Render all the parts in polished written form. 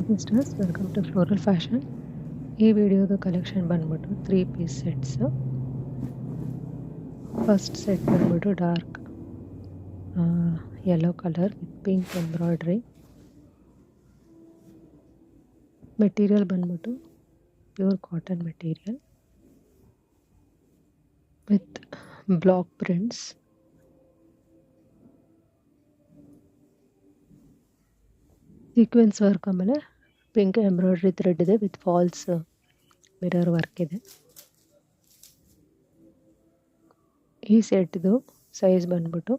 Sisters welcome to floral fashion. ಈ ವಿಡಿಯೋದ collection ಬಂದ್ಬಿಟ್ಟು 3 ಪೀಸ್ ಸೆಟ್ಸ್. ಫಸ್ಟ್ ಸೆಟ್ ಬಂದ್ಬಿಟ್ಟು dark yellow colour with pink embroidery. Material ಬಂದ್ಬಿಟ್ಟು pure cotton material with block prints. Sequence work, ಆಮೇಲೆ pink embroidery thread ಇದೆ with false mirror work ಇದೆ. ಈ ಸೆಟ್ದು ಸೈಜ್ ಬಂದ್ಬಿಟ್ಟು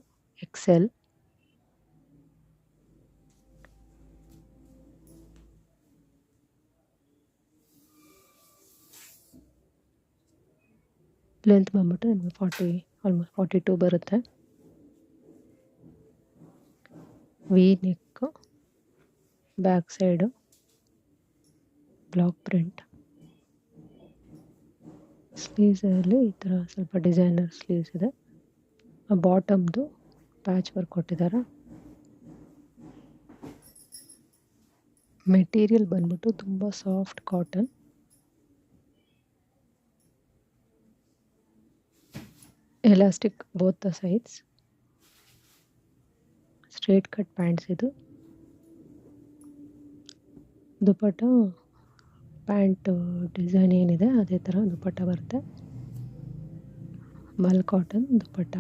ಎಕ್ಸೆಲ್. ಲೆಂತ್ ಬಂದ್ಬಿಟ್ಟು ನಿಮಗೆ 40 ಆಲ್ಮೋಸ್ಟ್ 42 ಬರುತ್ತೆ. V neck, back side block print. ಸ್ಲೀವ್ಸಲ್ಲಿ ಈ ಥರ ಸ್ವಲ್ಪ ಡಿಸೈನರ್ ಸ್ಲೀವ್ಸ್ ಇದೆ. ಬಾಟಮ್ದು ಪ್ಯಾಚ್ ವರ್ಕ್ ಕೊಟ್ಟಿದ್ದಾರೆ. ಮೆಟೀರಿಯಲ್ ಬಂದ್ಬಿಟ್ಟು ತುಂಬ soft cotton. Elastic both the sides. Straight cut pants ಇದು. ದುಪಟ್ಟ ಪ್ಯಾಂಟ್ ಡಿಸೈನ್ ಏನಿದೆ ಅದೇ ಥರ ದುಪಟ್ಟ ಬರುತ್ತೆ. ಮಲ್ ಕಾಟನ್ ದುಪಟ್ಟ.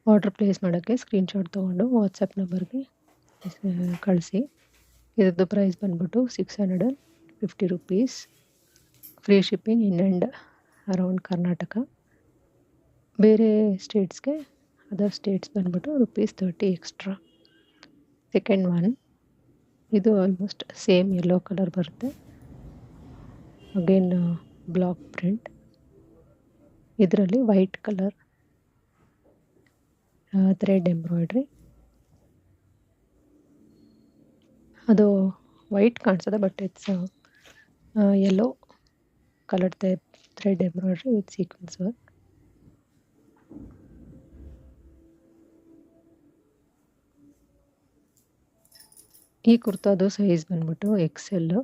ಆರ್ಡರ್ ಪ್ಲೇಸ್ ಮಾಡೋಕ್ಕೆ ಸ್ಕ್ರೀನ್ಶಾಟ್ ತೊಗೊಂಡು ವಾಟ್ಸಪ್ ನಂಬರ್ಗೆ ಕಳಿಸಿ. ಇದ್ರದ್ದು ಪ್ರೈಸ್ ಬಂದ್ಬಿಟ್ಟು 650 rupees. Free shipping in and around Karnataka. ಬೇರೆ ಸ್ಟೇಟ್ಸ್ಗೆ ಅದರ್ ಸ್ಟೇಟ್ಸ್ ಬಂದ್ಬಿಟ್ಟು ₹30 ಎಕ್ಸ್ಟ್ರಾ. ಸೆಕೆಂಡ್ ಒನ್, ಇದು ಆಲ್ಮೋಸ್ಟ್ ಸೇಮ್ ಯೆಲ್ಲೋ ಕಲರ್ ಬರುತ್ತೆ. Again block print. ಇದರಲ್ಲಿ ವೈಟ್ ಕಲರ್ ಥ್ರೆಡ್ ಎಂಬ್ರಾಯ್ಡ್ರಿ. ಅದು ವೈಟ್ ಕಾಣಿಸ್ತದೆ, but it's yellow colour thread embroidery with sequins work. ಈ ಕುರ್ತಾದು ಸೈಜ್ ಬಂದ್ಬಿಟ್ಟು ಎಕ್ಸೆಲ್ಲು.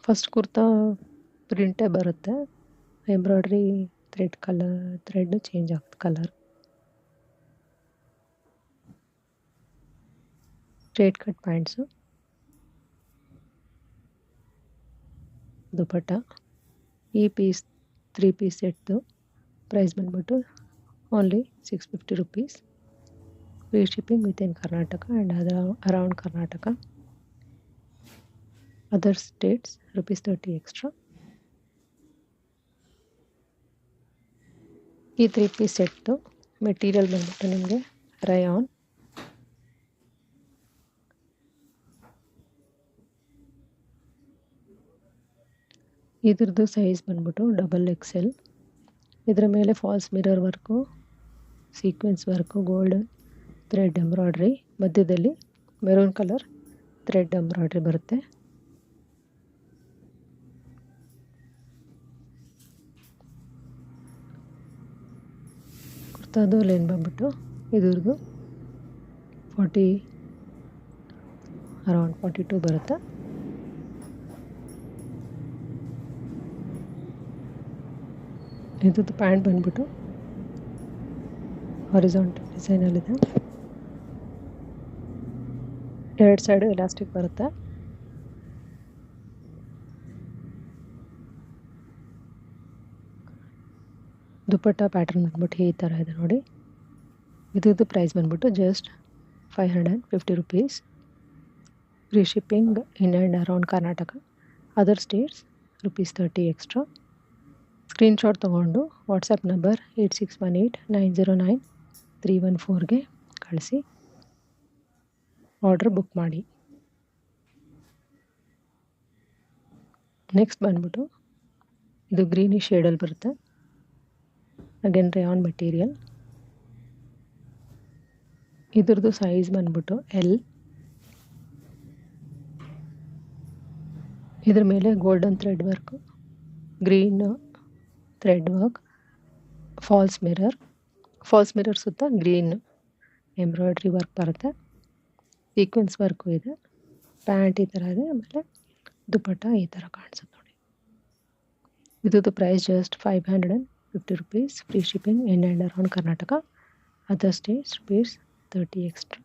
ಫಸ್ಟ್ ಕುರ್ತಾ ಪ್ರಿಂಟೇ ಬರುತ್ತೆ. ಎಂಬ್ರಾಯ್ಡ್ರಿ ಥ್ರೆಡ್ ಚೇಂಜ್ ಆಗುತ್ತೆ colour. Straight cut pants. Dupatta. ಈ 3 ಪೀಸ್ ಸೆಟ್ದು ಪ್ರೈಸ್ ಬಂದ್ಬಿಟ್ಟು only 650 rupees. Free shipping with in Karnataka and around Karnataka. Other States ₹30 extra. ಈ 3 piece ಸೆಟ್ದು material ಬಂದ್ಬಿಟ್ಟು ನಿಮಗೆ ರಯಾನ್. ಇದ್ರದ್ದು ಸೈಜ್ ಬಂದ್ಬಿಟ್ಟು XXL. ಇದರ ಮೇಲೆ falls mirror work, sequins work, golden thread embroidery, ಮಧ್ಯದಲ್ಲಿ ಮೆರೂನ್ ಕಲರ್ ಥ್ರೆಡ್ ಎಂಬ್ರಾಯ್ಡ್ರಿ ಬರುತ್ತೆ. ಕುರ್ತಾದು ಲೆಂತ್ ಬಂದ್ಬಿಟ್ಟು ಇದ್ರದ್ದು ಅರೌಂಡ್ 42 ಬರುತ್ತೆ. ಇದ್ರದ್ದು ಪ್ಯಾಂಟ್ ಬಂದ್ಬಿಟ್ಟು ಹಾರಿಜಾಂಟಲ್ ಡಿಸೈನಲ್ಲಿದೆ. 2 ಸೈಡು ಎಲಾಸ್ಟಿಕ್ ಬರುತ್ತೆ. ದುಪಟ್ಟ ಪ್ಯಾಟರ್ನ್ ಬಂದ್ಬಿಟ್ಟು ಈ ಥರ ಇದೆ ನೋಡಿ. ಇದ್ರದ್ದು ಪ್ರೈಸ್ ಬಂದ್ಬಿಟ್ಟು just 550 rupees. Free shipping in and around Karnataka. Other States ₹30 extra. Screenshot ತೊಗೊಂಡು ವಾಟ್ಸಪ್ ನಂಬರ್ 8618909314ಗೆ ಕಳಿಸಿ ಆರ್ಡ್ರ್ ಬುಕ್ ಮಾಡಿ. ನೆಕ್ಸ್ಟ್ ಬಂದ್ಬಿಟ್ಟು ಇದು ಗ್ರೀನಿಶ್ ಶೇಡಲ್ಲಿ ಬರುತ್ತೆ. Again rayon material. ಇದ್ರದ್ದು ಸೈಜ್ ಬಂದ್ಬಿಟ್ಟು L. ಇದ್ರ ಮೇಲೆ golden thread work, green thread work, falls mirror ಸುತ್ತ ಗ್ರೀನ್ ಎಂಬ್ರಾಯ್ಡ್ರಿ ವರ್ಕ್ ಬರುತ್ತೆ, ಸೀಕ್ವೆನ್ಸ್ ವರ್ಕು ಇದೆ. ಪ್ಯಾಂಟ್ ಈ ಥರ ಇದೆ, ಆಮೇಲೆ ದುಪಟ್ಟ ಈ ಥರ ಕಾಣಿಸುತ್ತೆ ನೋಡಿ. ಇದ್ರದ್ದು price just 550 rupees, free shipping in and around Karnataka. Other states rupees 30 extra.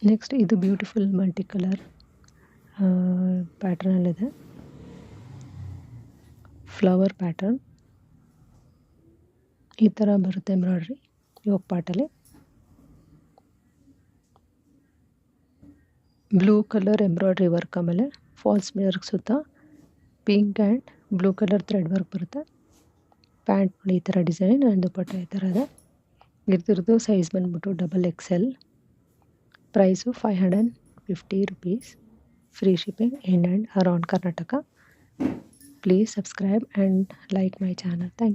Next ಇದು ಬ್ಯೂಟಿಫುಲ್ ಮಲ್ಟಿ ಕಲರ್ ಪ್ಯಾಟ್ರನಲ್ಲಿದೆ, ಫ್ಲವರ್ ಪ್ಯಾಟರ್ನ್ ಈ ಥರ ಬರುತ್ತೆ ಎಂಬ್ರಾಯ್ಡ್ರಿ ಯೋಗ್ ಪಾಟಲ್ಲಿ. ಬ್ಲೂ ಕಲರ್ ಎಂಬ್ರಾಯ್ಡ್ರಿ ವರ್ಕ್, ಆಮೇಲೆ ಫಾಲ್ಸ್ ಮಿರರ್ ಸುತ್ತ pink and blue colour thread work ಬರುತ್ತೆ. Pant ನೋಡಿ ಈ ಥರ ಡಿಸೈನ್ ಆ್ಯಂಡ್ ದುಪಟ್ಟ ಈ ಥರ ಇದೆ. ಇದ್ರದ್ದು ಸೈಜ್ ಬಂದ್ಬಿಟ್ಟು XXL. Price 550 rupees, free shipping in and around Karnataka. Please subscribe and like my channel. Thank you.